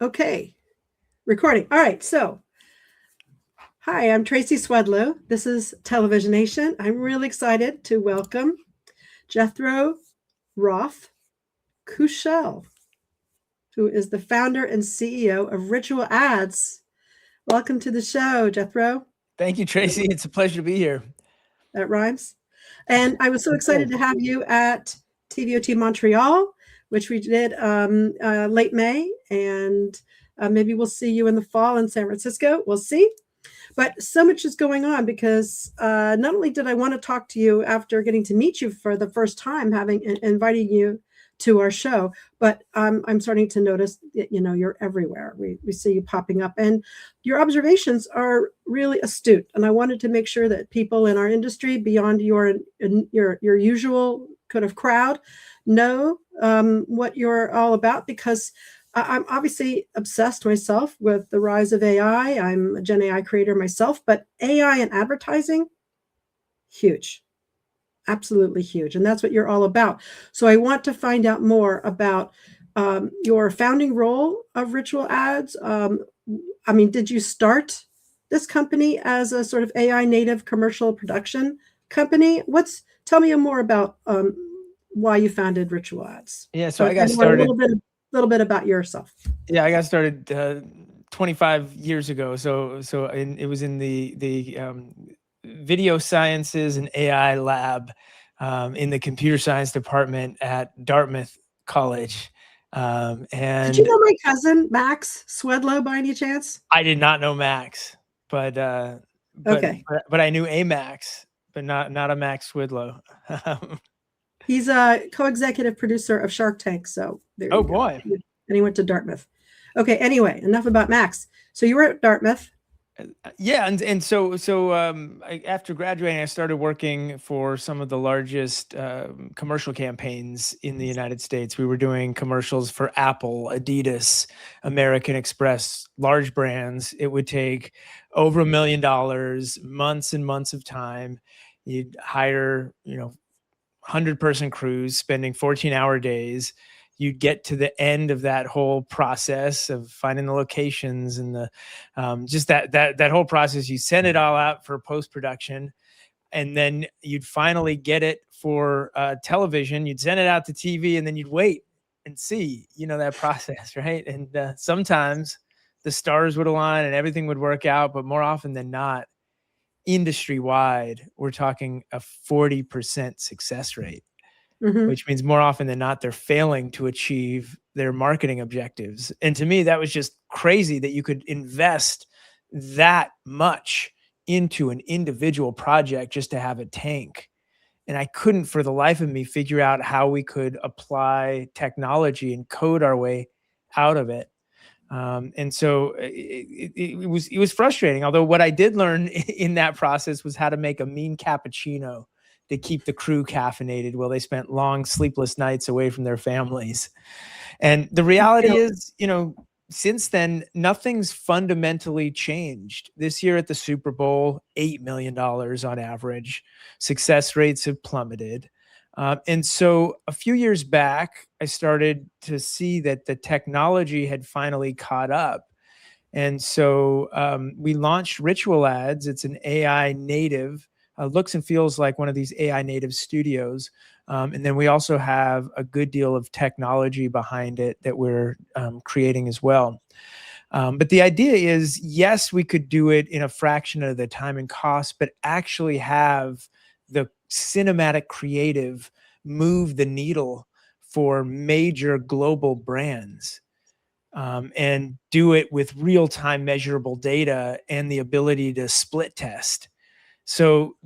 Okay, recording. All right, so hi, I'm Tracy Swedlow. This is Televisionation. I'm really excited to welcome Jethro Rothe-Kushel, who is the founder and CEO of Ritual Ads. Welcome to the show, Jethro. Thank you, Tracy. It's a pleasure to be here. That rhymes. And I was so excited to have you at TVOT Montreal, which we did late May, and maybe we'll see you in the fall in San Francisco. We'll see. But so much is going on because not only did I want to talk to you after getting to meet you for the first time, having inviting you to our show, but I'm starting to notice that, you're everywhere. We see you popping up, and your observations are really astute. And I wanted to make sure that people in our industry, beyond your usual kind of crowd, know what you're all about, because I'm obviously obsessed myself with the rise of AI. I'm a Gen AI creator myself, but AI and advertising, huge, absolutely huge. And that's what you're all about. So I want to find out more about your founding role of Ritual Ads. Did you start this company as a sort of AI native commercial production company? Tell me more about why you founded Ritual Ads. Yeah, so I got started a little bit about yourself. Yeah, I got started 25 years ago. It was in the video sciences and AI lab in the computer science department at Dartmouth College. And did you know my cousin Max Swedlow by any chance? I did not know Max, but I knew a Max, but not a Max Swedlow. He's a co-executive producer of Shark Tank. So there you go. Boy. And he went to Dartmouth. Okay. Anyway, enough about Max. So you were at Dartmouth. Yeah, so after graduating, I started working for some of the largest commercial campaigns in the United States. We were doing commercials for Apple, Adidas, American Express, large brands. It would take over $1 million, months and months of time. You'd hire, 100-person crews, spending 14-hour days. You'd get to the end of that whole process of finding the locations and the just that whole process. You send it all out for post-production, and then you'd finally get it for television. You'd send it out to TV, and then you'd wait and see, that process, right? And sometimes the stars would align and everything would work out, but more often than not, industry-wide, we're talking a 40% success rate, which means more often than not, they're failing to achieve their marketing objectives. And to me, that was just crazy that you could invest that much into an individual project just to have a tank. And I couldn't for the life of me figure out how we could apply technology and code our way out of it. And so it was frustrating. Although what I did learn in that process was how to make a mean cappuccino to keep the crew caffeinated while they spent long sleepless nights away from their families. And the reality is, since then, nothing's fundamentally changed. This year at the Super Bowl, $8 million on average. Success rates have plummeted. And so a few years back, I started to see that the technology had finally caught up. And so we launched Ritual Ads. It's an AI native, looks and feels like one of these AI native studios. And then we also have a good deal of technology behind it that we're creating as well. But the idea is, yes, we could do it in a fraction of the time and cost, but actually have the cinematic creative move the needle for major global brands, and do it with real-time measurable data and the ability to split test. So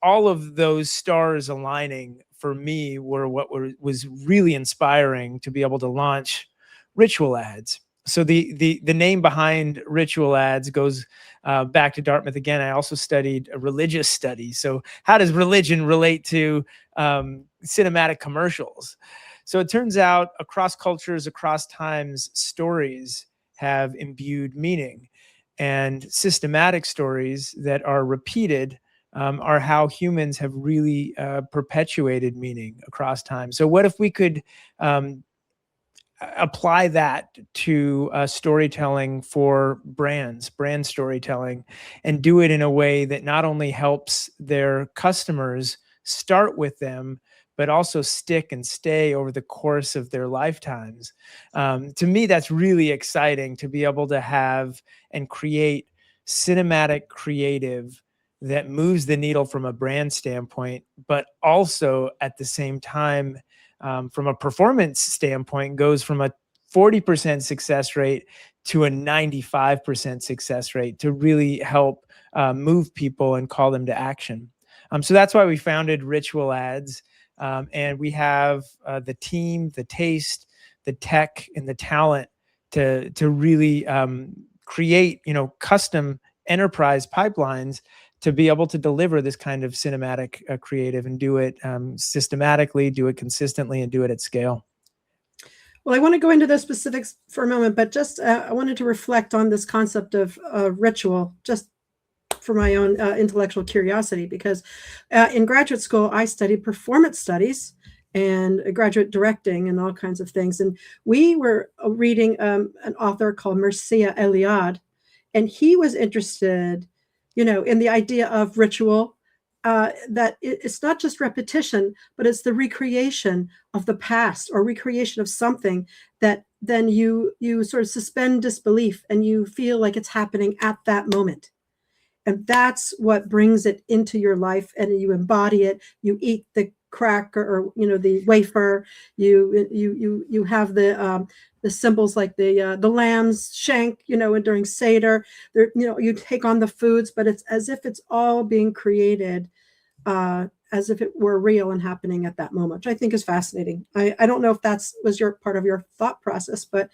all of those stars aligning for me were what was really inspiring to be able to launch Ritual Ads. So the name behind Ritual Ads goes back to Dartmouth again. I also studied religious studies. So how does religion relate to cinematic commercials? So it turns out across cultures, across times, stories have imbued meaning. And systematic stories that are repeated are how humans have really perpetuated meaning across time. So what if we could apply that to storytelling for brands, brand storytelling, and do it in a way that not only helps their customers start with them, but also stick and stay over the course of their lifetimes. To me, that's really exciting to be able to have and create cinematic creative that moves the needle from a brand standpoint, but also at the same time, from a performance standpoint, goes from a 40% success rate to a 95% success rate to really help move people and call them to action. So that's why we founded Ritual Ads. And we have the team, the taste, the tech, and the talent to really create, custom enterprise pipelines to be able to deliver this kind of cinematic creative and do it systematically, do it consistently, and do it at scale. Well, I want to go into those specifics for a moment, but just I wanted to reflect on this concept of ritual, just for my own intellectual curiosity, because in graduate school, I studied performance studies and graduate directing and all kinds of things. And we were reading an author called Mircea Eliade, and he was interested, in the idea of ritual, that it's not just repetition, but it's the recreation of the past or recreation of something that then you sort of suspend disbelief and you feel like it's happening at that moment. And that's what brings it into your life, and you embody it. You eat the cracker, or the wafer. You have the symbols like the lamb's shank, during Seder. There, you take on the foods, but it's as if it's all being created, as if it were real and happening at that moment, which I think is fascinating. I don't know if that's was your part of your thought process, but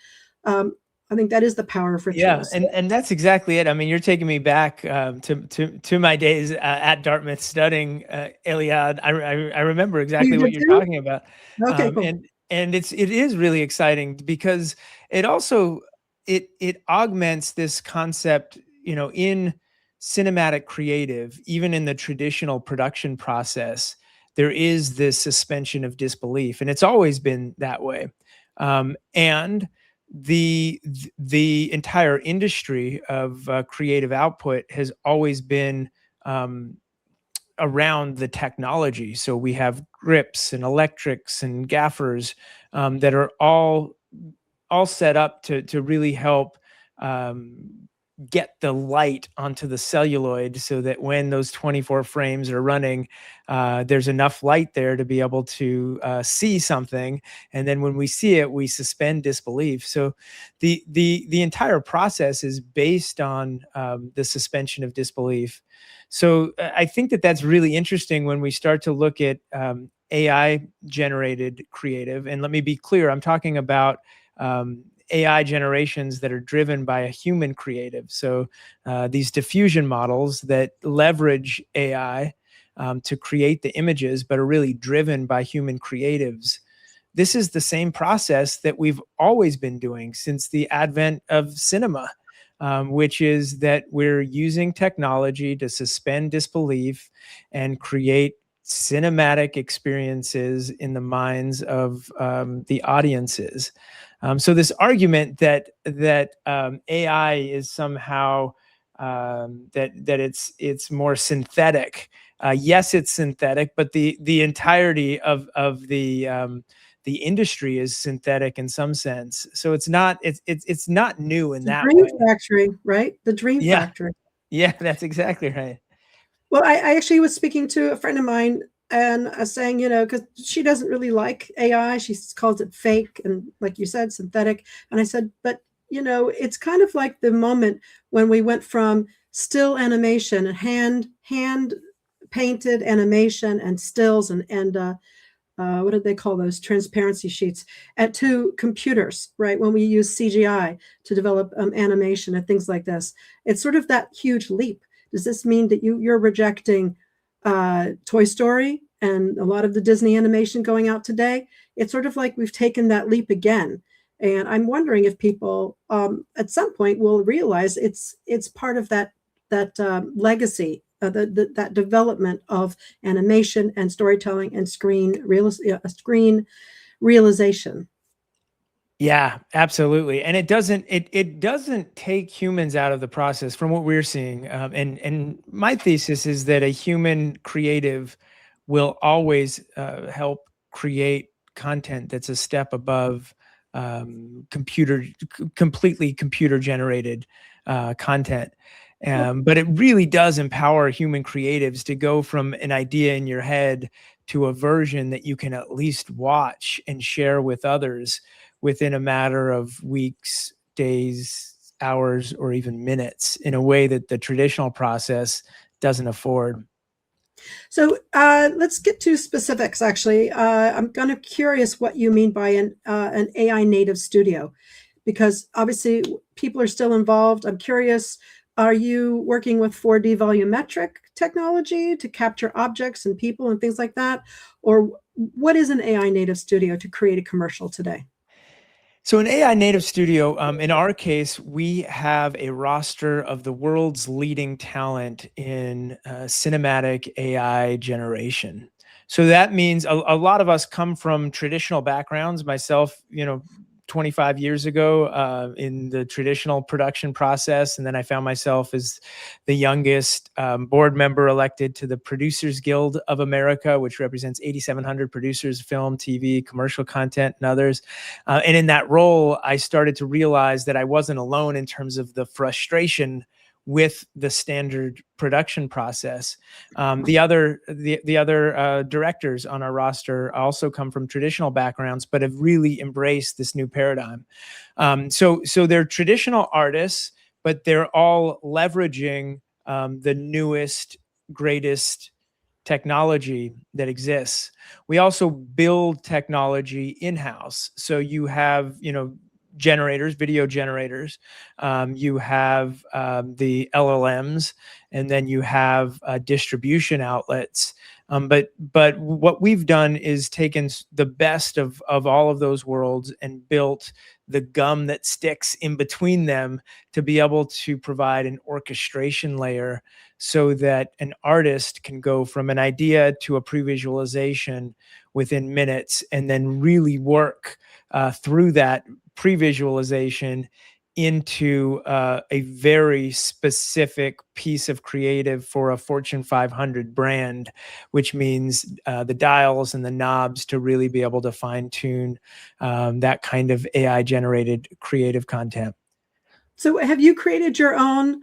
I think that is the power of rituals. Yeah, and that's exactly it. I mean, you're taking me back to my days at Dartmouth studying Iliad. I remember exactly what you're talking about. Okay, cool. And it is really exciting because it also it augments this concept, in cinematic creative, even in the traditional production process. There is this suspension of disbelief, and it's always been that way. And the entire industry of creative output has always been around the technology. So we have grips and electrics and gaffers that are all set up to really help get the light onto the celluloid, so that when those 24 frames are running, there's enough light there to be able to see something. And then when we see it, we suspend disbelief. So the entire process is based on the suspension of disbelief. So I think that's really interesting when we start to look at AI generated creative. And let me be clear, I'm talking about AI generations that are driven by a human creative. So these diffusion models that leverage AI to create the images, but are really driven by human creatives. This is the same process that we've always been doing since the advent of cinema, which is that we're using technology to suspend disbelief and create cinematic experiences in the minds of the audiences. So this argument that AI is somehow that it's more synthetic. Yes, it's synthetic, but the entirety of the industry is synthetic in some sense. So it's not new in that Dream way. factory, right? The dream factory. Yeah, that's exactly right. Well, I actually was speaking to a friend of mine and saying, because she doesn't really like AI. She calls it fake and, like you said, synthetic. And I said, but, it's kind of like the moment when we went from still animation and hand painted animation and stills and what did they call those transparency sheets, to computers, right? When we use CGI to develop animation and things like this, it's sort of that huge leap. Does this mean that you're rejecting Toy Story and a lot of the Disney animation going out today? It's sort of like we've taken that leap again. And I'm wondering if people at some point will realize it's part of that legacy, that development of animation and storytelling and screen realization. Yeah, absolutely. And it doesn't take humans out of the process from what we're seeing. And my thesis is that a human creative will always help create content that's a step above completely computer generated content. But it really does empower human creatives to go from an idea in your head to a version that you can at least watch and share with others within a matter of weeks, days, hours, or even minutes in a way that the traditional process doesn't afford. So let's get to specifics. Actually, I'm kind of curious what you mean by an AI native studio, because obviously people are still involved. I'm curious. Are you working with 4D volumetric technology to capture objects and people and things like that? Or what is an AI native studio to create a commercial today? So an AI native studio, in our case, we have a roster of the world's leading talent in cinematic AI generation. So that means a lot of us come from traditional backgrounds. Myself, 25 years ago in the traditional production process. And then I found myself as the youngest board member elected to the Producers Guild of America, which represents 8,700 producers, film, TV, commercial content, and others. And in that role, I started to realize that I wasn't alone in terms of the frustration with the standard production process. The other directors on our roster also come from traditional backgrounds, but have really embraced this new paradigm. So they're traditional artists, but they're all leveraging the newest, greatest technology that exists. We also build technology in-house. So you have, generators, video generators. You have the LLMs, and then you have distribution outlets. But what we've done is taken the best of all of those worlds and built the gum that sticks in between them to be able to provide an orchestration layer so that an artist can go from an idea to a pre-visualization within minutes and then really work through that pre-visualization into a very specific piece of creative for a Fortune 500 brand, which means the dials and the knobs to really be able to fine tune that kind of AI generated creative content. So have you created your own,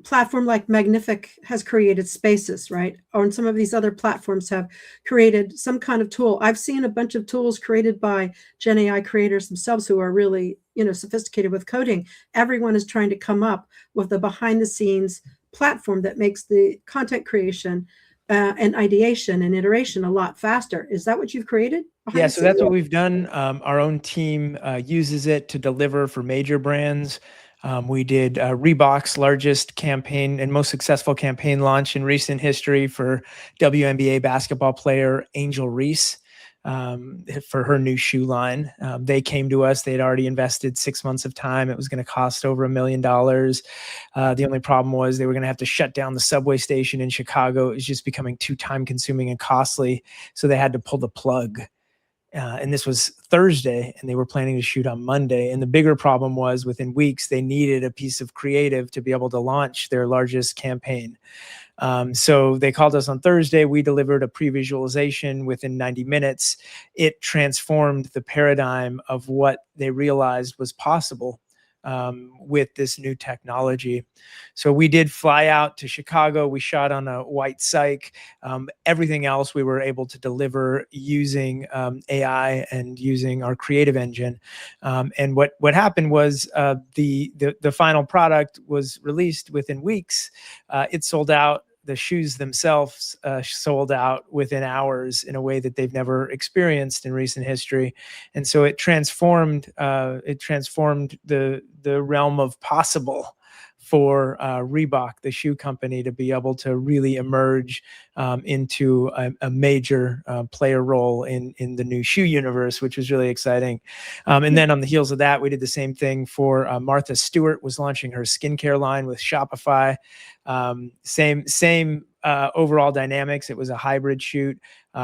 platform like Magnific has created Spaces, right? Or some of these other platforms have created some kind of tool. I've seen a bunch of tools created by Gen AI creators themselves who are really, sophisticated with coding. Everyone is trying to come up with a behind the scenes platform that makes the content creation and ideation and iteration a lot faster. Is that what you've created behind Yeah, the so scenes? that's what we've done. Our own team uses it to deliver for major brands. We did Reebok's largest campaign and most successful campaign launch in recent history for WNBA basketball player Angel Reese for her new shoe line. They came to us. They had already invested 6 months of time. It was going to cost over $1 million. The only problem was they were going to have to shut down the subway station in Chicago. It was just becoming too time consuming and costly. So they had to pull the plug. And this was Thursday, and they were planning to shoot on Monday. And the bigger problem was within weeks, they needed a piece of creative to be able to launch their largest campaign. So they called us on Thursday. We delivered a pre-visualization within 90 minutes. It transformed the paradigm of what they realized was possible with this new technology. So we did fly out to Chicago. We shot on a white cyc. Everything else we were able to deliver using AI and using our creative engine. And what happened was the final product was released within weeks. It sold out. The shoes themselves sold out within hours in a way that they've never experienced in recent history, and so it transformed the realm of possible for Reebok, the shoe company, to be able to really emerge into a major player role in the new shoe universe, which was really exciting. And then on the heels of that, we did the same thing for Martha Stewart was launching her skincare line with Shopify. Same overall dynamics. It was a hybrid shoot.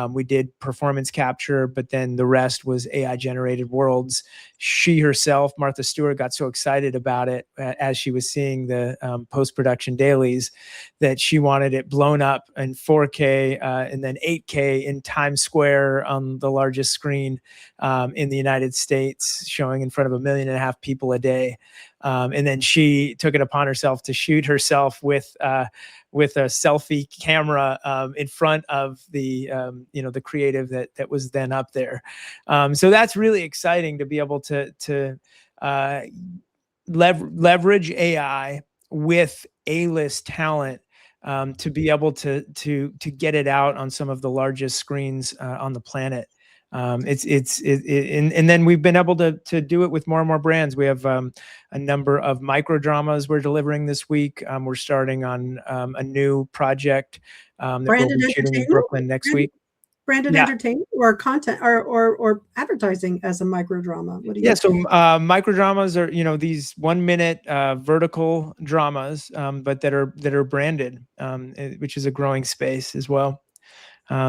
We did performance capture, but then the rest was AI generated worlds. She herself, Martha Stewart, got so excited about it as she was seeing the post-production dailies that she wanted it blown up in 4K and then 8K in Times Square on the largest screen in the United States, showing in front of 1.5 million people a day. And then she took it upon herself to shoot herself with a selfie camera in front of the the creative that was then up there. So that's really exciting to be able to leverage AI with A-list talent to be able to get it out on some of the largest screens on the planet. And then we've been able to do it with more and more brands. We have a number of micro dramas we're delivering this week. We're starting on a new project that we'll Branded be shooting in entertainment, Brooklyn next week. branded Yeah. entertainment, or content, or advertising as a micro drama. What do you? Yeah, so micro dramas are these 1 minute vertical dramas, but that are branded, which is a growing space as well.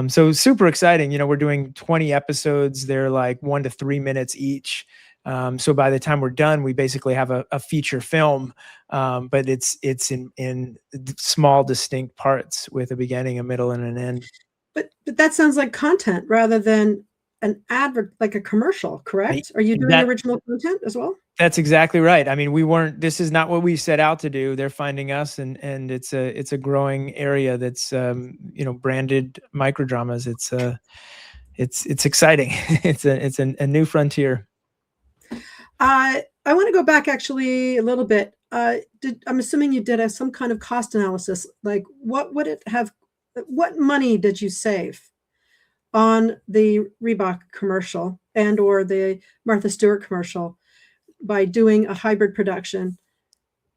So super exciting. We're doing 20 episodes. They're like 1 to 3 minutes each. So by the time we're done, we basically have a feature film, but it's in small, distinct parts with a beginning, a middle, and an end. But that sounds like content rather than an advert, like a commercial, correct? Are you doing original content as well? That's exactly right. I mean, this is not what we set out to do. They're finding us, and it's a growing area that's branded microdramas. It's exciting. it's a new frontier. I want to go back actually a little bit. I'm assuming you did some kind of cost analysis. Like, what would it have? What money did you save on the Reebok commercial and or the Martha Stewart commercial by doing a hybrid production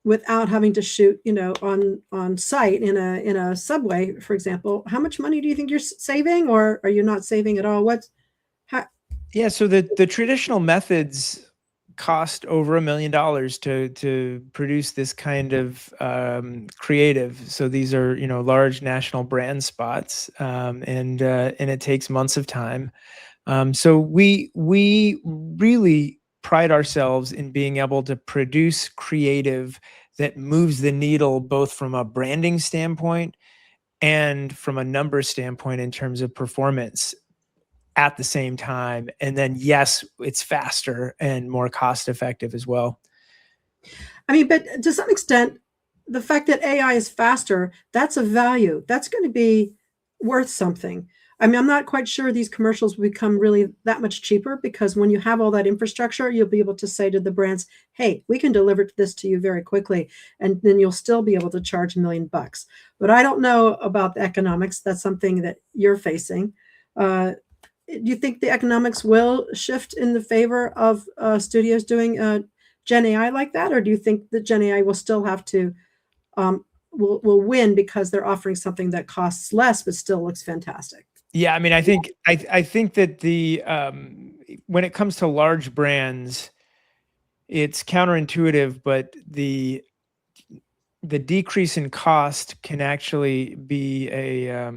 without having to shoot, on site in a subway, for example? How much money do you think you're saving, or are you not saving at all? Yeah, so the traditional methods cost over $1 million to produce this kind of creative. So these are large national brand spots, and it takes months of time. So we really pride ourselves in being able to produce creative that moves the needle both from a branding standpoint and from a numbers standpoint in terms of performance at the same time. And then, yes, it's faster and more cost effective as well. I mean, but to some extent, the fact that AI is faster, that's a value. That's going to be worth something. I mean, I'm not quite sure these commercials will become really that much cheaper, because when you have all that infrastructure, you'll be able to say to the brands, hey, we can deliver this to you very quickly. And then you'll still be able to charge $1 million. But I don't know about the economics. That's something that you're facing. Do you think the economics will shift in the favor of studios doing Gen AI like that? Or do you think that Gen AI will still have to, will win because they're offering something that costs less but still looks fantastic? Yeah, I mean, I think that the when it comes to large brands, it's counterintuitive, but the decrease in cost can actually be a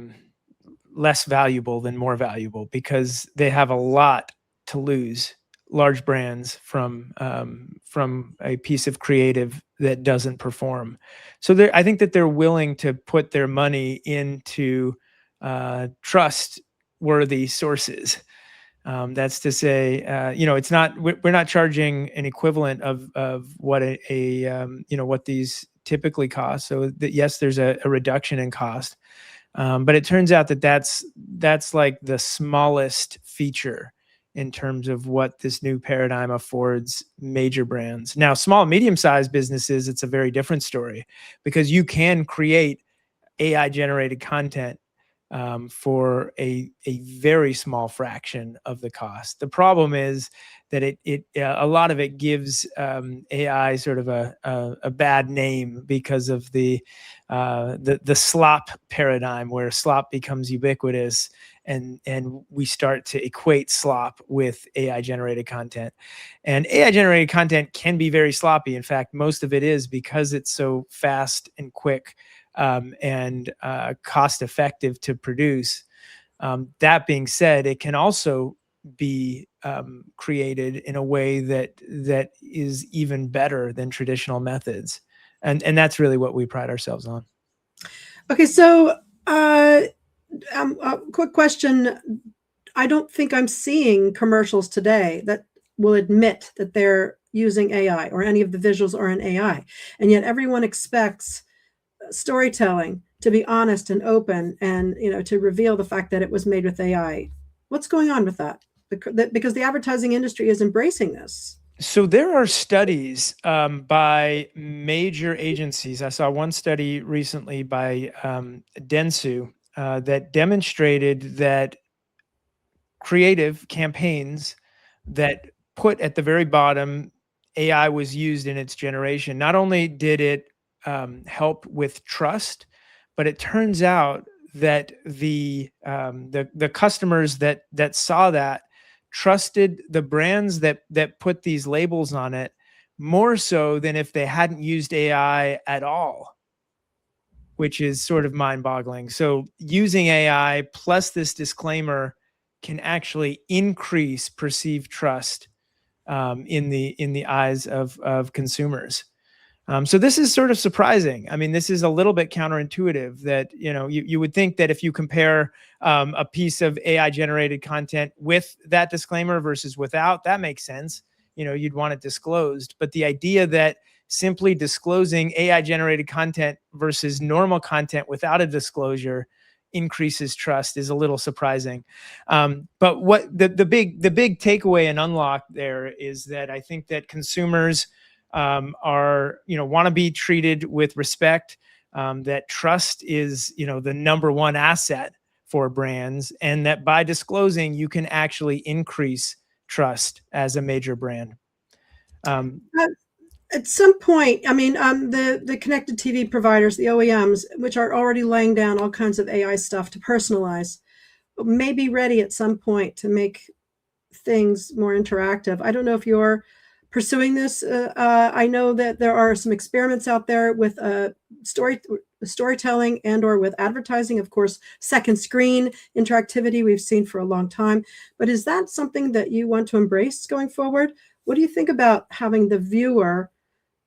less valuable than more valuable, because they have a lot to lose, large brands, from a piece of creative that doesn't perform. So I think that they're willing to put their money into trustworthy sources. That's to say, it's not, we're not charging an equivalent of what what these typically cost. So that, yes, there's a reduction in cost. But it turns out that that's like the smallest feature in terms of what this new paradigm affords major brands. Now, small and medium-sized businesses, it's a very different story, because you can create AI-generated content for a very small fraction of the cost. The problem is that a lot of it gives AI sort of a bad name because of the slop paradigm, where slop becomes ubiquitous, and we start to equate slop with AI generated content. And AI generated content can be very sloppy. In fact, most of it is, because it's so fast and quick. and cost effective to produce. That being said, it can also be created in a way that is even better than traditional methods, and that's really what we pride ourselves on. Okay, so a quick question. I don't think I'm seeing commercials today that will admit that they're using AI or any of the visuals are in AI, and yet everyone expects storytelling to be honest and open, and to reveal the fact that it was made with AI. What's going on with that? Because the advertising industry is embracing this. So there are studies by major agencies. I saw one study recently by Dentsu that demonstrated that creative campaigns that put at the very bottom AI was used in its generation. Not only did it help with trust, but it turns out that the customers that saw that trusted the brands that put these labels on it more so than if they hadn't used AI at all, which is sort of mind-boggling. So using AI plus this disclaimer can actually increase perceived trust in the eyes of consumers. So this is sort of surprising. I mean, this is a little bit counterintuitive that, you would think that if you compare a piece of AI generated content with that disclaimer versus without, that makes sense. You'd want it disclosed. But the idea that simply disclosing AI generated content versus normal content without a disclosure increases trust is a little surprising. But what the big takeaway and unlock there is that I think that consumers are want to be treated with respect, that trust is the number one asset for brands, and that by disclosing you can actually increase trust as a major brand. At some point, I mean, the connected TV providers, the OEMs, which are already laying down all kinds of AI stuff to personalize, may be ready at some point to make things more interactive. I don't know if you're pursuing this. I know that there are some experiments out there with storytelling and/or with advertising. Of course, second screen interactivity we've seen for a long time. But is that something that you want to embrace going forward? What do you think about having the viewer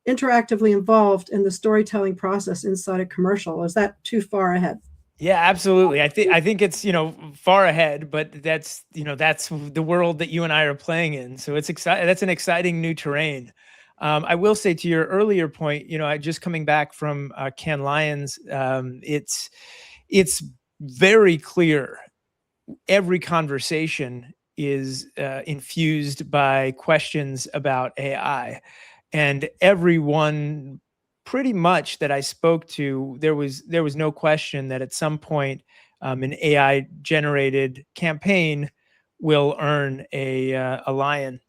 interactively involved in the storytelling process inside a commercial? Is that too far ahead? Yeah, absolutely. I think it's, far ahead, but that's the world that you and I are playing in. So it's exciting. That's an exciting new terrain. I will say to your earlier point, I just coming back from Cannes Lions, it's very clear. Every conversation is infused by questions about AI, and everyone pretty much that I spoke to, there was no question that at some point an AI generated campaign will earn a lion,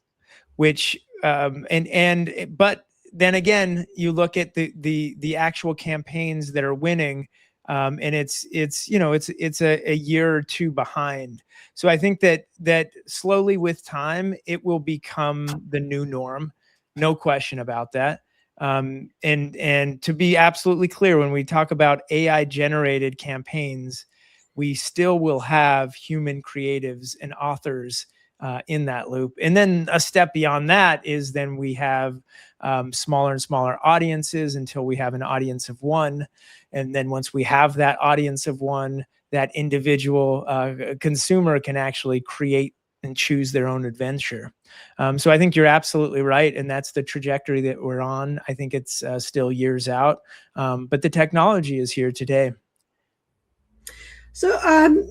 which but then again, you look at the actual campaigns that are winning, and it's a year or two behind. So I think that slowly with time, it will become the new norm, no question about that. And to be absolutely clear, when we talk about AI generated campaigns, we still will have human creatives and authors in that loop. And then a step beyond that is then we have smaller and smaller audiences until we have an audience of one. And then once we have that audience of one, that individual consumer can actually create and choose their own adventure. So I think you're absolutely right. And that's the trajectory that we're on. I think it's still years out, but the technology is here today. So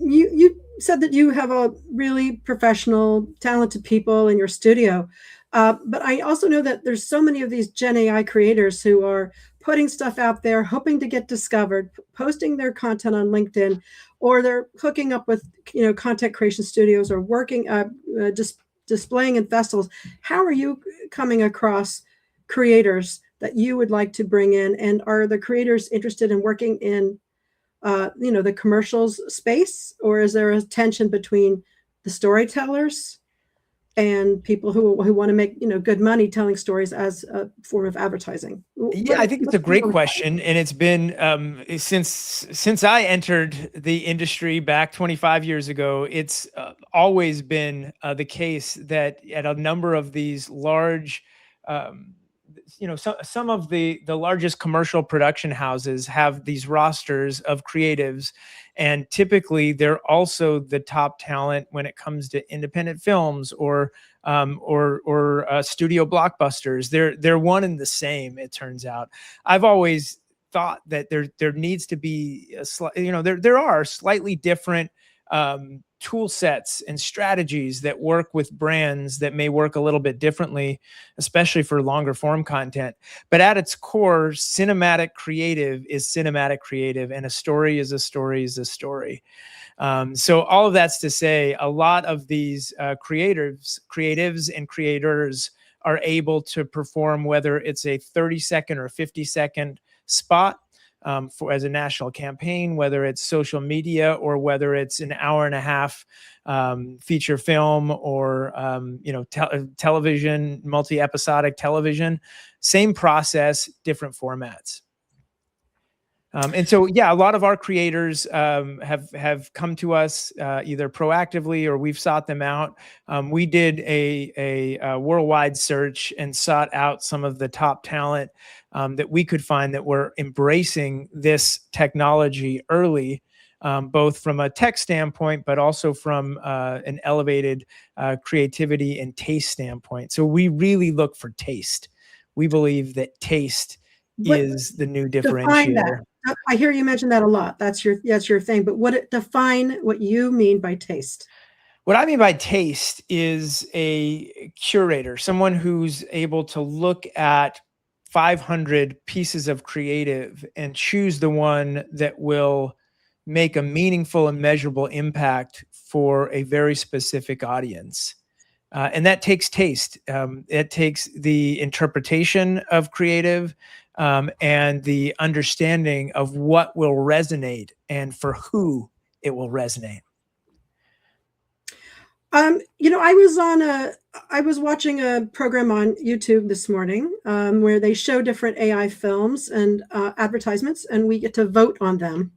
you said that you have a really professional, talented people in your studio. But I also know that there's so many of these Gen AI creators who are putting stuff out there, hoping to get discovered, posting their content on LinkedIn, or they're hooking up with content creation studios or working just displaying in festivals. How are you coming across creators that you would like to bring in, and are the creators interested in working in the commercials space, or is there a tension between the storytellers and people who want to make, you know, good money telling stories as a form of advertising. Yeah, I think it's a great question, and it's been since I entered the industry back 25 years ago. It's always been the case that at a number of these large, um, some of the largest commercial production houses have these rosters of creatives, and typically they're also the top talent when it comes to independent films or studio blockbusters. They're one and the same. It turns out. I've always thought that there needs to be there are slightly different tool sets and strategies that work with brands that may work a little bit differently, especially for longer form content. But at its core, cinematic creative is cinematic creative, and a story is a story is a story. So all of that's to say, a lot of these creatives and creators are able to perform, whether it's a 30-second or 50-second spot for as a national campaign, whether it's social media or whether it's an hour and a half feature film or television, multi-episodic television. Same process, different formats. And so, yeah, a lot of our creators have come to us either proactively or we've sought them out. We did a worldwide search and sought out some of the top talent that we could find that were embracing this technology early, both from a tech standpoint, but also from an elevated creativity and taste standpoint. So we really look for taste. We believe that taste is the new differentiator. Define that. I hear you mention that a lot. That's your thing. But define what you mean by taste. What I mean by taste is a curator, someone who's able to look at 500 pieces of creative and choose the one that will make a meaningful and measurable impact for a very specific audience. And that takes taste. It takes the interpretation of creative and the understanding of what will resonate and for who it will resonate. I was watching a program on YouTube this morning where they show different AI films and advertisements, and we get to vote on them,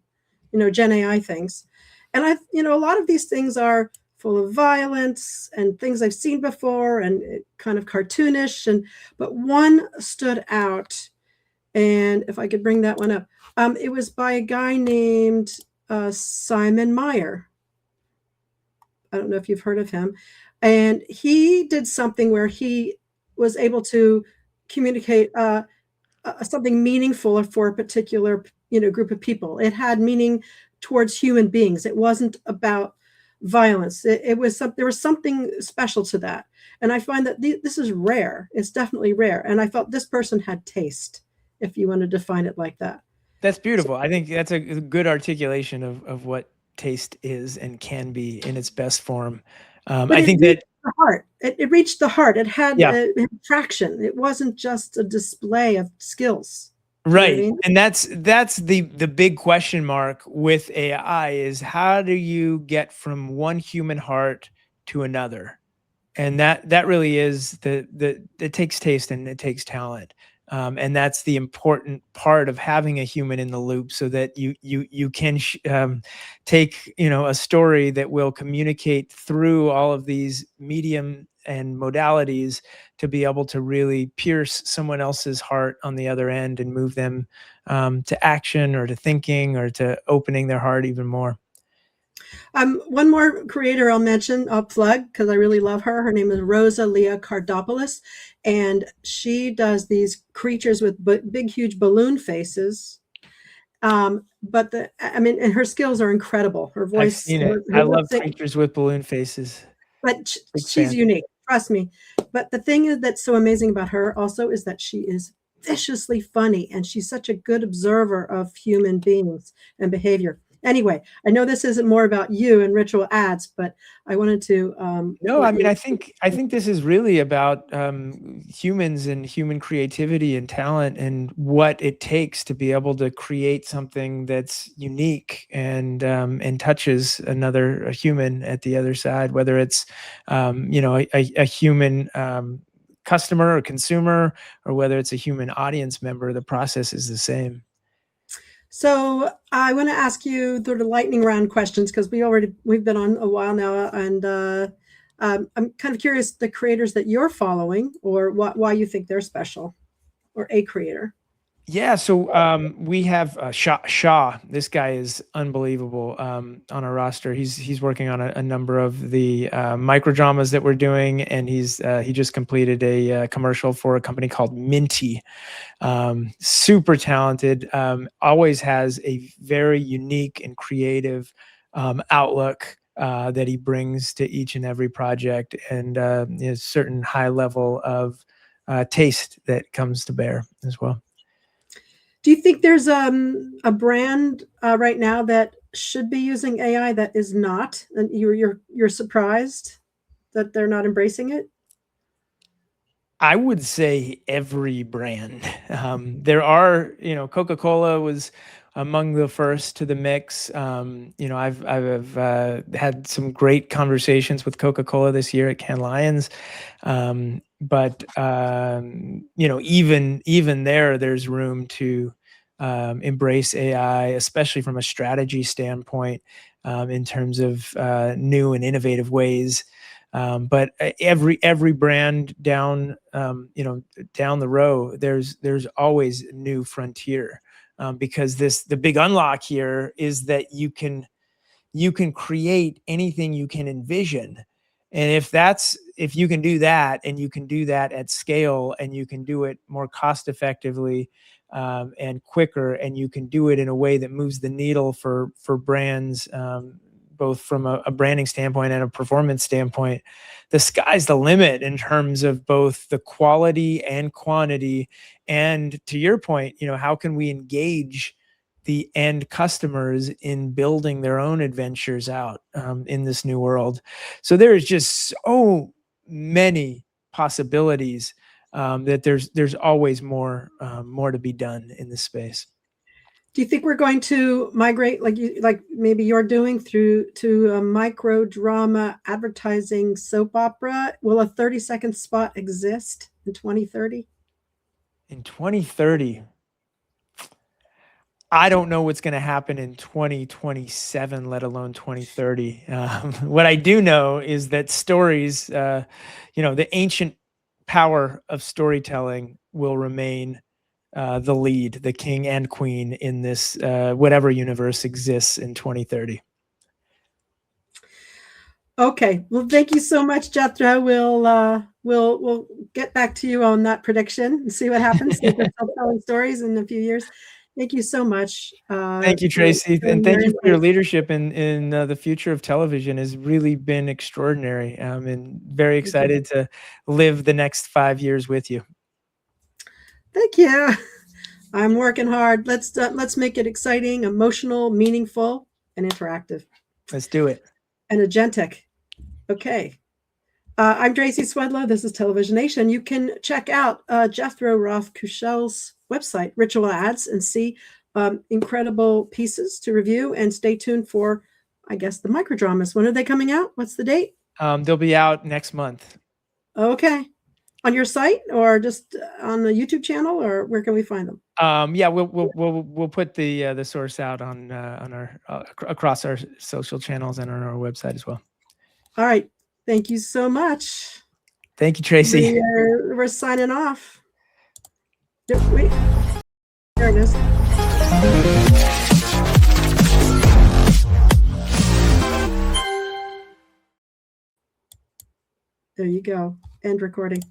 Gen AI things. And a lot of these things are full of violence and things I've seen before and kind of cartoonish. But one stood out, and if I could bring that one up, it was by a guy named Simon Meyer. I don't know if you've heard of him. And he did something where he was able to communicate something meaningful for a particular, group of people. It had meaning towards human beings. It wasn't about violence. There was something special to that. And I find that this is rare. It's definitely rare. And I felt this person had taste, if you want to define it like that. That's beautiful. I think that's a good articulation of what taste is and can be in its best form. I think that the heart. It reached the heart. It had traction. It wasn't just a display of skills. Right. You know what I mean? And that's the big question mark with AI is how do you get from one human heart to another? And that really is it takes taste and it takes talent. And that's the important part of having a human in the loop, so that you can take a story that will communicate through all of these medium and modalities to be able to really pierce someone else's heart on the other end and move them to action or to thinking or to opening their heart even more. One more creator I'll plug because I really love her. Her name is Rosalia Cardopoulos, and she does these creatures with big, huge balloon faces. And her skills are incredible. Her voice. I've seen it. I love creatures with balloon faces. But she's unique. Trust me. But the thing that's so amazing about her also is that she is viciously funny, and she's such a good observer of human beings and behavior. Anyway, I know this isn't more about you and ritual ads, but I wanted to No, I let mean, you. I think this is really about humans and human creativity and talent and what it takes to be able to create something that's unique and touches a human at the other side, whether it's a human customer or consumer, or whether it's a human audience member. The process is the same. So I want to ask you sort of lightning round questions because we've been on a while now, and I'm kind of curious the creators that you're following or why you think they're special, or a creator. Yeah, so we have Shaw. This guy is unbelievable on our roster. He's working on a number of the micro dramas that we're doing, and he just completed a commercial for a company called Minty. Super talented. Always has a very unique and creative outlook that he brings to each and every project, and a certain high level of taste that comes to bear as well. Do you think there's a brand right now that should be using AI that is not, and you're surprised that they're not embracing it? I would say every brand. There are, Coca-Cola was among the first to the mix. I've had some great conversations with Coca-Cola this year at Cannes Lions, but even there's room to embrace AI, especially from a strategy standpoint, in terms of new and innovative ways. But every brand down the row, there's always a new frontier, because the big unlock here is that you can create anything you can envision. And if you can do that, and you can do that at scale, and you can do it more cost effectively and quicker, and you can do it in a way that moves the needle for brands, both from a branding standpoint and a performance standpoint, the sky's the limit in terms of both the quality and quantity. And to your point, how can we engage the end customers in building their own adventures out in this new world? So there is just so many possibilities, that there's always more to be done in this space. Do you think we're going to migrate like maybe you're doing through to a micro drama advertising soap opera? Will a 30-second spot exist in 2030? In 2030, I don't know what's going to happen in 2027, let alone 2030. What I do know is that stories, the ancient power of storytelling will remain the lead, the king and queen in this whatever universe exists in 2030. Okay. Well, thank you so much, Jethro. We'll get back to you on that prediction and see what happens. See if we're still telling stories in a few years. Thank you so much. Thank you, For Tracy, and sharing thank your you for your insight. leadership in the future of television. Has really been extraordinary. And very Thank you. excited to live the next 5 years with you. Thank you. I'm working hard. Let's make it exciting, emotional, meaningful, and interactive, Let's do it. and agentic. Okay. I'm Tracy Swedlow. This is Televisionation. You can check out Jethro Rothe-Kushel's website, Ritual Ads, and see incredible pieces to review. And stay tuned for, I guess, the microdramas. When are they coming out? What's the date? They'll be out next month. Okay. On your site, or just on the YouTube channel, or where can we find them? Yeah, we'll put the source out on our across our social channels and on our website as well. All right. Thank you so much. Thank you, Tracy. We're signing off. Wait, there it is. There you go. End recording.